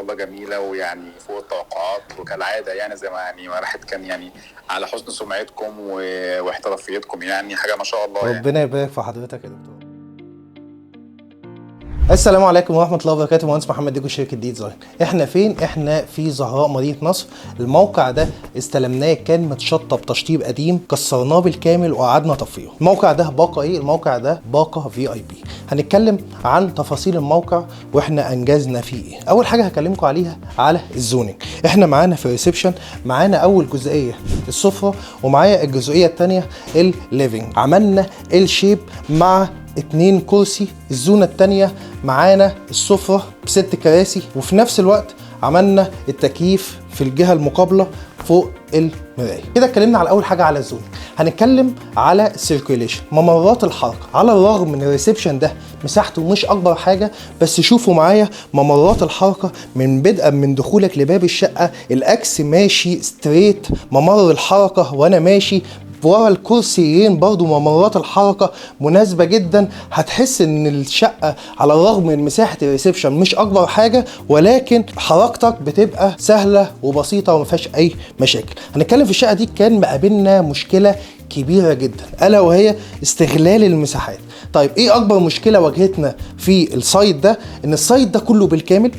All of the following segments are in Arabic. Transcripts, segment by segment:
شاء الله جميله ويعني فوق التوقعات، وكالعاده يعني زي ما راحت كان يعني على حسن سمعتكم واحترافيتكم، يعني حاجه ما شاء الله. ربنا يبارك في حضرتك يا دكتور. السلام عليكم ورحمه الله وبركاته. مهندس محمد ديجو، شركه ديزاين. احنا فين؟ احنا في زهراء مدينه نصر. الموقع ده استلمناه كان متشطب تشطيب قديم، كسرناه بالكامل وقعدنا نطفيه. الموقع ده باقه ايه؟ الموقع ده باقه في اي بي. هنتكلم عن تفاصيل الموقع واحنا انجزنا فيه ايه. اول حاجه هكلمكم عليها على الزوننج. احنا معانا في الريسبشن معانا اول جزئيه السفره، ومعايا الجزئيه الثانيه الليفينج. عملنا الشيب مع 2 كرسي. الزونه الثانيه معانا السفره ب6 كراسي، وفي نفس الوقت عملنا التكييف في الجهه المقابله فوق المرايه. كده اتكلمنا على اول حاجه على الزون. هنتكلم على السيركيوليشن، ممرات الحركه. على الرغم من الريسبشن ده مساحته مش اكبر حاجه، بس شوفوا معايا ممرات الحركه من بدءا من دخولك لباب الشقه الاكس ماشي ستريت ممر الحركه، وانا ماشي ورا الكرسيين برضو ممرات الحركه مناسبه جدا. هتحس ان الشقه على الرغم من مساحه الريسبشن مش اكبر حاجه، ولكن حركتك بتبقى سهله وبسيطه وما فيهاش اي مشاكل. هنتكلم في الشقه دي كان مقابلنا مشكله كبيره جدا، الا وهي استغلال المساحات. طيب ايه اكبر مشكله واجهتنا في السايت ده؟ ان السايت ده كله بالكامل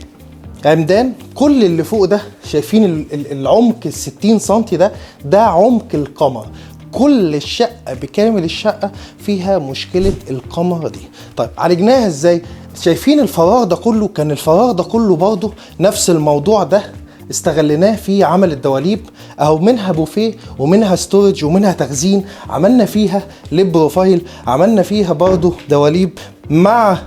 عمدان. كل اللي فوق ده شايفين العمق ال60 سنتي ده عمق القمر. كل الشقة بكامل الشقة فيها مشكلة القمر دي. طيب عالجناها ازاي؟ شايفين الفراغ ده كله؟ كان الفراغ ده كله برضه نفس الموضوع ده استغلناه في عمل الدواليب، اهو منها بوفيه ومنها ستورج ومنها تخزين. عملنا فيها ليب بروفايل، عملنا فيها برضه دواليب مع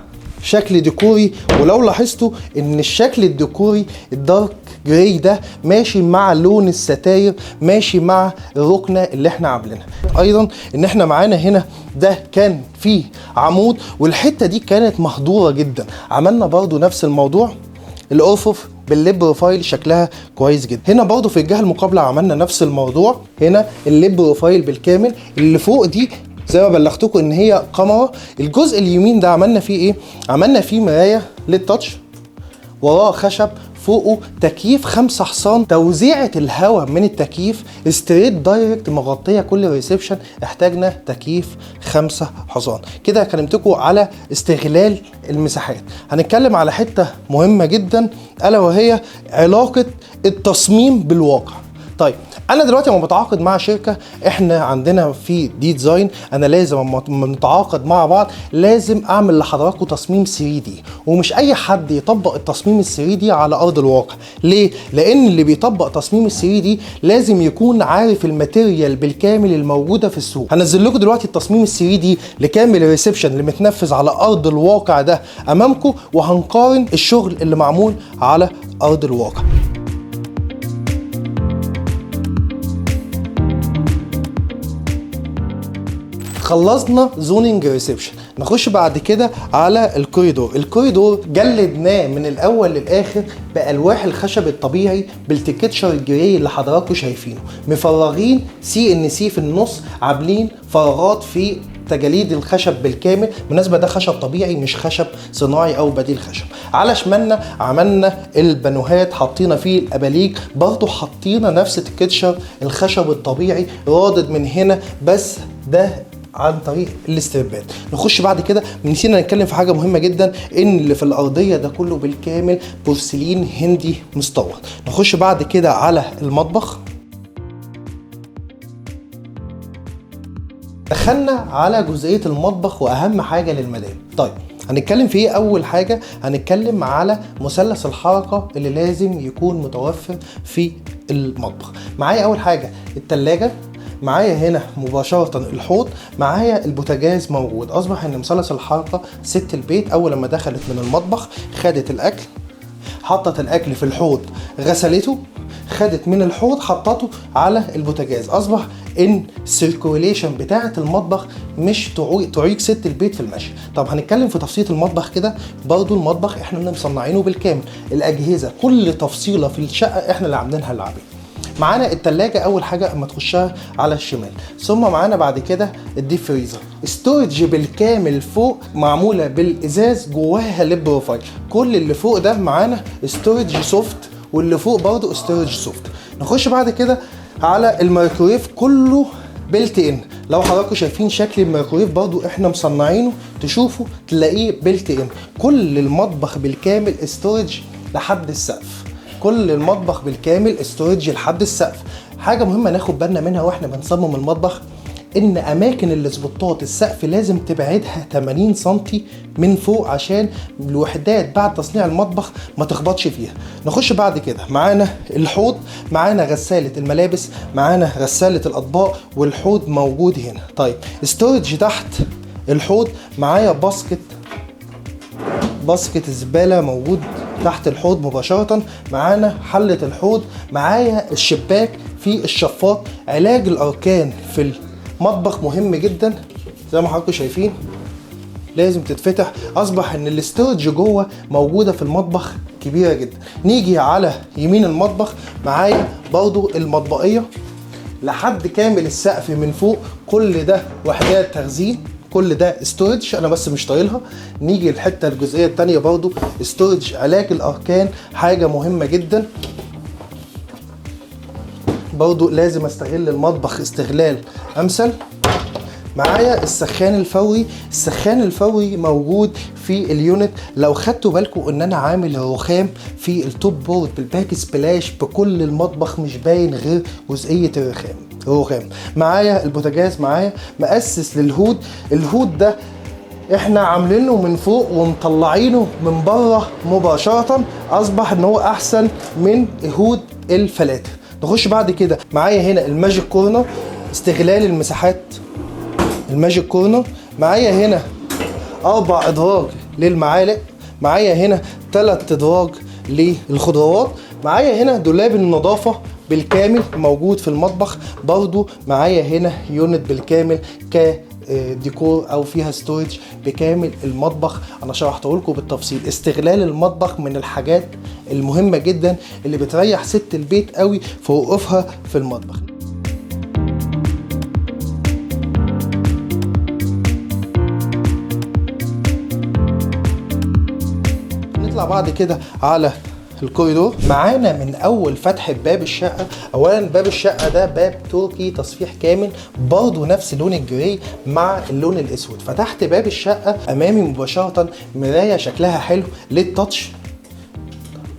شكل ديكوري. ولو لاحظتوا ان الشكل الديكوري الدارك جراي ده ماشي مع لون الستاير، ماشي مع الركنه اللي احنا عاملينها. ايضا ان احنا معانا هنا ده كان فيه عمود، والحته دي كانت مهدوره جدا. عملنا برضو نفس الموضوع، الارفف بالليب بروفايل شكلها كويس جدا. هنا برضو في الجهه المقابله عملنا نفس الموضوع، هنا الليب بروفايل بالكامل. اللي فوق دي زي ما بلغتكم ان هي كاميرا. الجزء اليمين ده عملنا فيه ايه؟ عملنا فيه مرايه للتاتش، وراه خشب، فوقه تكييف 5 حصان. توزيعة الهواء من التكييف ستريت دايركت مغطية كل ريسبشن. احتاجنا تكييف 5 حصان. كده كلمتكم على استغلال المساحات. هنتكلم على حتة مهمة جدا، ألا وهي علاقة التصميم بالواقع. طيب انا دلوقتي لما بتعاقد مع شركه، احنا عندنا في ديزاين انا لازم لما نتعاقد مع بعض لازم اعمل لحضراتكم تصميم 3D، ومش اي حد يطبق التصميم 3D على ارض الواقع. ليه؟ لان اللي بيطبق تصميم 3D لازم يكون عارف الماتيريال بالكامل الموجوده في السوق. هنزل لكم دلوقتي التصميم 3D لكامل الريسبشن اللي متنفذ على ارض الواقع ده امامكم، وهنقارن الشغل اللي معمول على ارض الواقع. خلصنا زوننج ريسبشن، نخش بعد كده على الكوريدور. الكوريدور جلدناه من الاول للاخر بالواح الخشب الطبيعي بالتكتشر الجراي اللي حضراتكم شايفينه. مفرغين CNC في النص، عاملين فراغات في تجاليد الخشب بالكامل. بالنسبه ده خشب طبيعي مش خشب صناعي او بديل خشب. على شمالنا عملنا البانوهات، حطينا فيه الاباليج، برضه حطينا نفس التكتشر الخشب الطبيعي رادد من هنا، بس ده عن طريق الاستربات. نخش بعد كده، نسينا نتكلم في حاجه مهمه جدا، ان اللي في الارضيه ده كله بالكامل بورسلين هندي مستورد. نخش بعد كده على المطبخ. دخلنا على جزئيه المطبخ واهم حاجه للمدام. طيب هنتكلم في ايه؟ اول حاجه هنتكلم على مثلث الحركه اللي لازم يكون متوفر في المطبخ. معايا اول حاجه الثلاجه، معايا هنا مباشرة الحوض، معايا البوتاجاز موجود. اصبح ان مثلث الحركة ست البيت اول لما دخلت من المطبخ خدت الاكل، حطت الاكل في الحوض، غسلته، خدت من الحوض حطته على البوتاجاز. اصبح ان السيركوليشن بتاعه المطبخ مش تعيق ست البيت في المشي. طب هنتكلم في تفصيله المطبخ كده. برضو المطبخ احنا اللي مصنعينه بالكامل، الاجهزه كل تفصيله في الشقه احنا اللي عاملينها العابين. معانا التلاجة اول حاجه اما تخشها على الشمال، ثم معانا بعد كده الديب فريزر. ستورج بالكامل فوق معموله بالازاز، جواها ليب بروفايل. كل اللي فوق ده معانا ستورج سوفت، واللي فوق برضه ستورج سوفت. نخش بعد كده على الميكرويف، كله بيلت ان. لو حضراتكم شايفين شكل الميكرويف برضو احنا مصنعينه، تشوفوا تلاقيه بيلت ان. كل المطبخ بالكامل استورج لحد السقف، كل المطبخ بالكامل استورج لحد السقف. حاجه مهمه ناخد بالنا منها واحنا بنصمم المطبخ، ان اماكن الاسبوتات السقف لازم تبعدها 80 سم من فوق عشان الوحدات بعد تصنيع المطبخ ما تخبطش فيها. نخش بعد كده معانا الحوض، معانا غسالة الملابس، معانا غسالة الاطباق، والحوض موجود هنا. طيب ستورج تحت الحوض، معايا باسكت الزبالة موجود تحت الحوض مباشرة. معانا حلة الحوض، معايا الشباك في الشفاط. علاج الاركان في مطبخ مهم جدا زي ما حضراتكم شايفين، لازم تتفتح. اصبح ان الاستورج جوه موجوده في المطبخ كبيره جدا. نيجي على يمين المطبخ، معايا برضو المطبقيه لحد كامل السقف من فوق، كل ده وحدات تخزين، كل ده استورج انا بس مش طايلها. نيجي الحته الجزئيه الثانيه برضو استورج. علاج الاركان حاجه مهمه جدا، برضو لازم استغل المطبخ استغلال امثل. معايا السخان الفوري. السخان الفوري موجود في اليونت. لو خدتوا بالكم ان انا عامل رخام في التوب بورد بالباك سبلاش، بكل المطبخ مش باين غير جزئيه الرخام. معايا البوتاجاز، معايا مؤسس للهود. الهود ده احنا عاملينه من فوق ومطلعينه من بره مباشره، اصبح ان هو احسن من هود الفلاتر. نخش بعد كده، معايا هنا الماجيك كورنر، استغلال المساحات الماجيك كورنر. معايا هنا 4 ادراج للمعالق، معايا هنا 3 ادراج للخضروات، معايا هنا دولاب النظافه بالكامل موجود في المطبخ. برضو معايا هنا يونت بالكامل كديكور او فيها ستورج بكامل المطبخ. انا شرحته لكم بالتفصيل. استغلال المطبخ من الحاجات المهمه جدا اللي بتريح ست البيت قوي في وقوفها في المطبخ. نطلع بعد كده على الكوريدور. معانا من اول فتح باب الشقه، اولا باب الشقه ده باب تركي تصفيح كامل، برضه نفس لون الجراي مع اللون الاسود. فتحت باب الشقه امامي مباشره مرايه شكلها حلو للتاتش،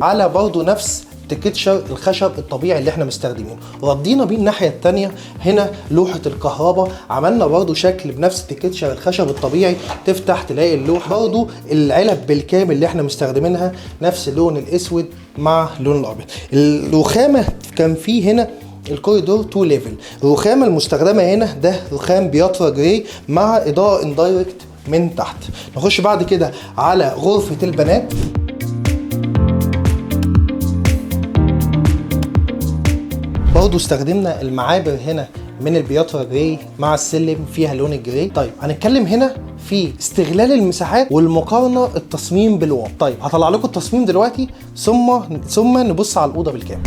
على برضه نفس تكتشر الخشب الطبيعي اللي احنا مستخدمينه. ردينا بيه الناحيه الثانيه، هنا لوحه الكهرباء عملنا برضو شكل بنفس تكتشر الخشب الطبيعي. تفتح تلاقي اللوحه. برضو العلب بالكامل اللي احنا مستخدمينها نفس اللون الاسود مع اللون الابيض. الرخامه كان فيه هنا الكوريدور 2 ليفل. الرخامه المستخدمه هنا ده رخام بياترا جراي مع اضاءه اندايركت من تحت. نخش بعد كده على غرفه البنات. برضو استخدمنا المعابر هنا من البياترا جراي مع السلم فيها لون الجراي. طيب هنتكلم هنا في استغلال المساحات والمقارنه التصميم بالواقع. طيب هطلع لكم التصميم دلوقتي ثم نبص على الاوضه بالكامل.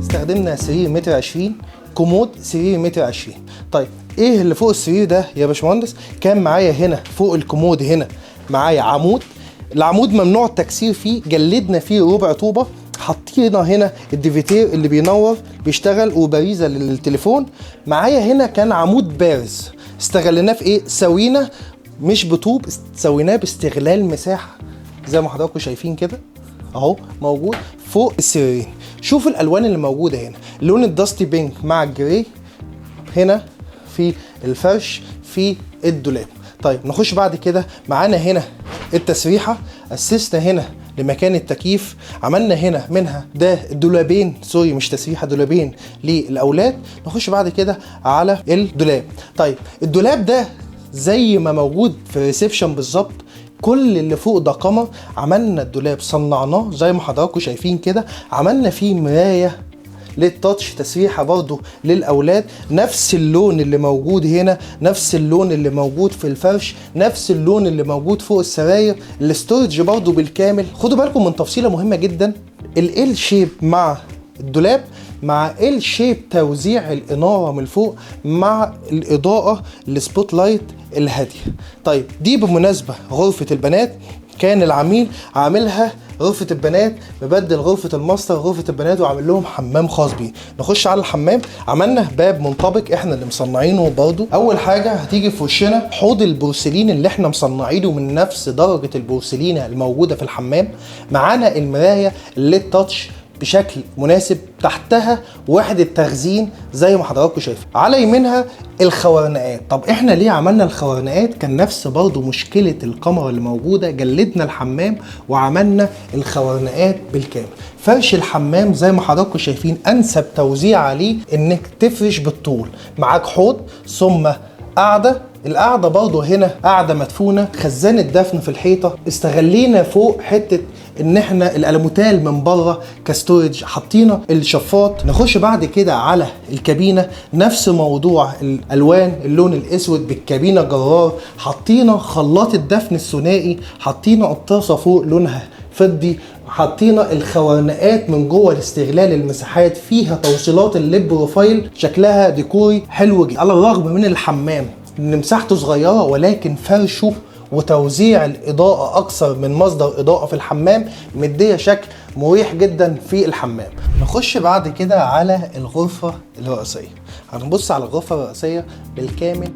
استخدمنا سرير 1.20 متر، كومود سرير 1.20 متر. طيب ايه اللي فوق السرير ده يا باشمهندس؟ كان معايا هنا فوق الكومود هنا معايا عمود. العمود ممنوع التكسير فيه، جلدنا فيه ربع طوبه. حطينا هنا الديفيتير اللي بينور بيشتغل وبريزه للتليفون. معايا هنا كان عمود بارز، استغلناه في ايه؟ سوينا مش بطوب، سويناه باستغلال مساحه زي ما حضراتكم شايفين كده اهو موجود فوق السريرين. شوفوا الالوان اللي موجوده هنا، لون الداستي بينك مع الجراي هنا في الفرش في الدولاب. طيب نخش بعد كده، معانا هنا التسريحه، اسسنا هنا لمكان التكييف، عملنا هنا منها ده دولابين، سوري مش تسريحه، دولابين للاولاد. نخش بعد كده على الدولاب. طيب الدولاب ده زي ما موجود في الريسبشن بالظبط، كل اللي فوق ده قمر. عملنا الدولاب صنعناه زي ما حضراتكم شايفين كده، عملنا فيه مرايه للتاتش، تسريحه برضو للاولاد، نفس اللون اللي موجود هنا، نفس اللون اللي موجود في الفرش، نفس اللون اللي موجود فوق السراير. الاستورج برضو بالكامل. خدوا بالكم من تفصيله مهمه جدا، ال شيب مع الدولاب مع ال شيب توزيع الاناره من فوق مع الاضاءه السبوت لايت الهاديه. طيب دي بمناسبه غرفه البنات، كان العميل عاملها غرفة البنات، مبدل غرفة الماستر غرفة البنات وعامل لهم حمام خاص بيه. نخش على الحمام، عملنا باب منطبق احنا اللي مصنعينه برضو. اول حاجة هتيجي في وشنا حوض البورسلين اللي احنا مصنعينه من نفس درجة البورسلينة الموجودة في الحمام. معانا المراية الليد تاتش بشكل مناسب، تحتها وحدة تخزين زي ما حضراتكم شايفين، على يمينها الخوارنقات. طب احنا ليه عملنا الخوارنقات؟ كان نفس برضو مشكلة الكاميرا اللي موجودة، جلدنا الحمام وعملنا الخوارنقات بالكامل. فرش الحمام زي ما حضراتكم شايفين، انسب توزيع عليه انك تفرش بالطول، معاك حوض ثم قاعدة. القاعدة برضو هنا قاعدة مدفونة، خزان الدفن في الحيطة، استغلينا فوق حتة ان احنا الالموتال من بره كستورج، حطينا الشفاط. نخش بعد كده على الكابينة، نفس موضوع الالوان، اللون الاسود بالكابينة جرار، حطينا خلاط الدفن الثنائي، حطينا قطاسة فوق لونها فضي، حطينا الخوارنقات من جوه لاستغلال المساحات، فيها توصيلات الليد بروفايل، شكلها ديكوري حلو جدا. على الرغم من الحمام ان مساحته صغيره، ولكن فرشه وتوزيع الاضاءه اكثر من مصدر اضاءه في الحمام مديه شكل مريح جدا في الحمام. نخش بعد كده على الغرفه الرئيسيه. هنبص على الغرفه الرئيسيه بالكامل.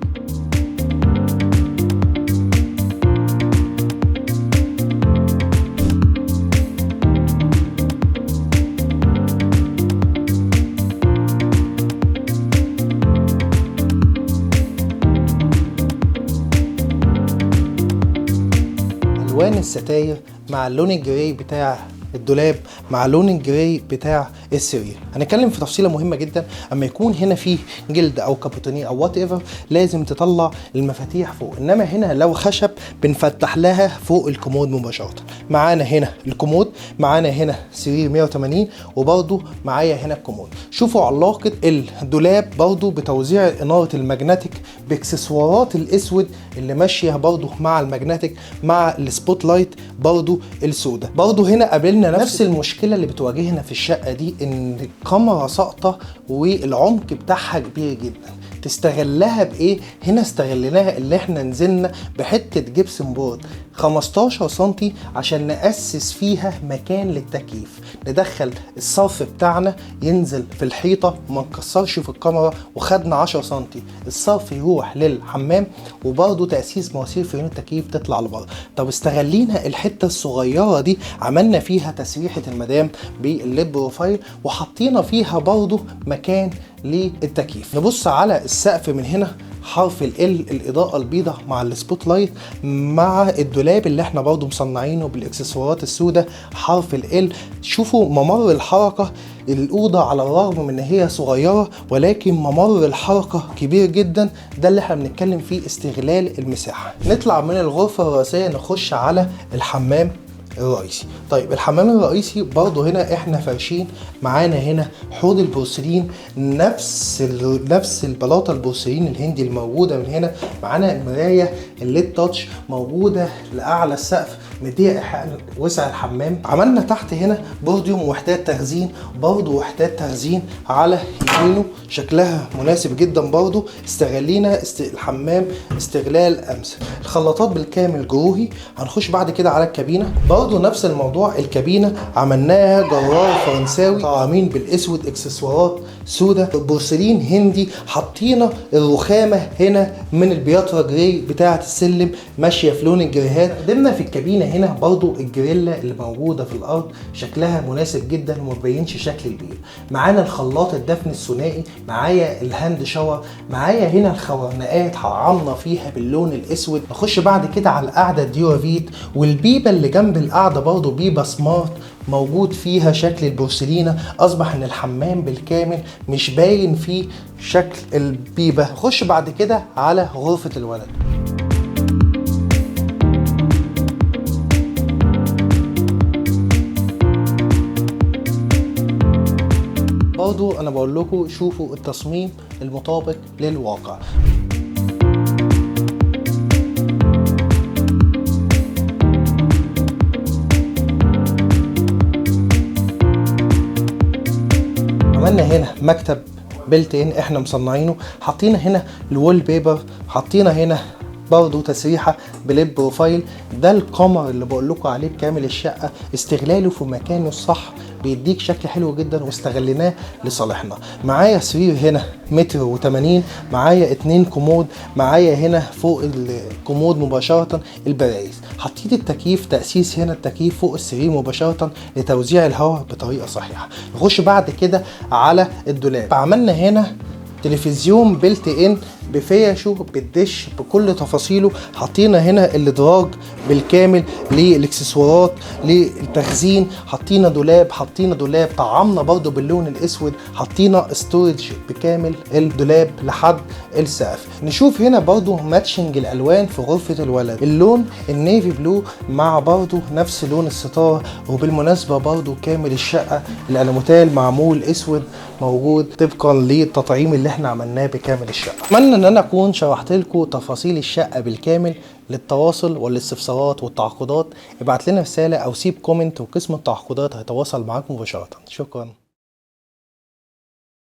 الوان الستاير مع اللون الجراي بتاع الدولاب مع لون الجراي بتاع السرير. هنتكلم في تفصيله مهمه جدا، اما يكون هنا فيه جلد او كابوتونيه او وات ايفر لازم تطلع المفاتيح فوق، انما هنا لو خشب بنفتح لها فوق الكومود مباشره. معانا هنا الكومود، معانا هنا سرير 180، وبرده معايا هنا الكومود. شوفوا علاقه الدولاب برده بتوزيع اناره الماجنتيك باكسسوارات الاسود اللي ماشيه برده مع الماجنتيك مع السبوت لايت برده السوداء. برده هنا قابلنا نفس المشكله اللي بتواجهنا في الشقه دي، ان الكاميرا ساقطه والعمق بتاعها كبير جدا. تستغلها بايه؟ هنا استغلناها اللي احنا نزلنا بحته جبسن بورد 15 سنتي عشان نأسس فيها مكان للتكييف، ندخل الصرف بتاعنا ينزل في الحيطه وما نكسرش في الكاميرا، وخدنا 10 سنتي الصرف يروح للحمام، وبرده تأسيس مواسير فريون التكييف تطلع لبره. طب استغلينا الحته الصغيره دي، عملنا فيها تسريحه المدام بالليد بروفايل، وحطينا فيها برده مكان للتكييف. نبص على السقف من هنا، حرف ال الاضاءه البيضاء مع السبوت لايت مع الدولاب اللي احنا برضو مصنعينه بالاكسسوارات السوداء حرف ال. شوفوا ممر الحركه، الاوضه على الرغم من ان هي صغيره ولكن ممر الحركه كبير جدا. ده اللي احنا بنتكلم فيه، استغلال المساحه. نطلع من الغرفه الرئيسيه نخش على الحمام الرئيسي. طيب الحمام الرئيسي برضو هنا احنا فارشين، معانا هنا حوض البورسلين، نفس البلاطه البورسلين الهندي الموجوده من هنا. معانا المرايه الليد تاتش موجوده لاعلى السقف، مديه ايحاء وسع الحمام. عملنا تحت هنا بورديوم وحدات تخزين، برضو وحدات تخزين على يمينه شكلها مناسب جدا. برضو استغلينا الحمام استغلال امثل. الخلاطات بالكامل جروهي. هنخش بعد كده على الكابينه، برضو نفس الموضوع. الكابينه عملناها جرار فرنساوي، طعامين بالاسود، اكسسوارات سوداء، بورسلين هندي. حطينا الرخامه هنا من البياترا جراي بتاعه السلم ماشيه في لون الجريهات. قدمنا في الكابينه هنا برضو الجريلا اللي موجوده في الارض، شكلها مناسب جدا وما بيبينش شكل البيت. معانا الخلاط الدفن الثنائي، معايا الهاند شاور، معايا هنا الخوارنقات حرمنا فيها باللون الاسود. نخش بعد كده على القعده ديورافيت، والبيبه اللي جنب القعده برضو بيبه سمارت موجود فيها شكل البورسلينه. اصبح ان الحمام بالكامل مش باين فيه شكل البيبه. نخش بعد كده على غرفه الولد. برضو انا بقول لكم شوفوا التصميم المطابق للواقع. عملنا هنا مكتب بيلت ان احنا مصنعينه، حاطين هنا الوول بيبر، حاطين هنا برضو تسريحه بليد بروفايل. ده القمر اللي بقول لكم عليه بكامل الشقه، استغلاله في مكانه الصح بيديك شكل حلو جدا واستغليناه لصالحنا. معايا سرير هنا متر و80، معايا 2 كومود، معايا هنا فوق الكومود مباشره البرايز، حطيت التكييف تاسيس هنا التكييف فوق السرير مباشره لتوزيع الهواء بطريقه صحيحه. نخش بعد كده على الدولاب. عملنا هنا تلفزيون بيلت ان بفيشه بالدش بكل تفاصيله، حطينا هنا الادراج بالكامل للاكسسوارات للتخزين، حطينا دولاب طعمنا برضو باللون الاسود، حطينا ستورج بكامل الدولاب لحد السقف. نشوف هنا برضو ماتشنج الالوان في غرفه الولد، اللون النيفي بلو مع برضو نفس لون الستار، وبالمناسبه برضو كامل الشقه الالموتال معمول اسود موجود طبقا للتطعيم اللي احنا عملناه بكامل الشقه. اتمنى ان انا اكون شرحت لكم تفاصيل الشقه بالكامل. للتواصل والاستفسارات والتعاقدات ابعت لنا رساله او سيب كومنت وقسم التعاقدات هيتواصل معاكم مباشره. شكرا.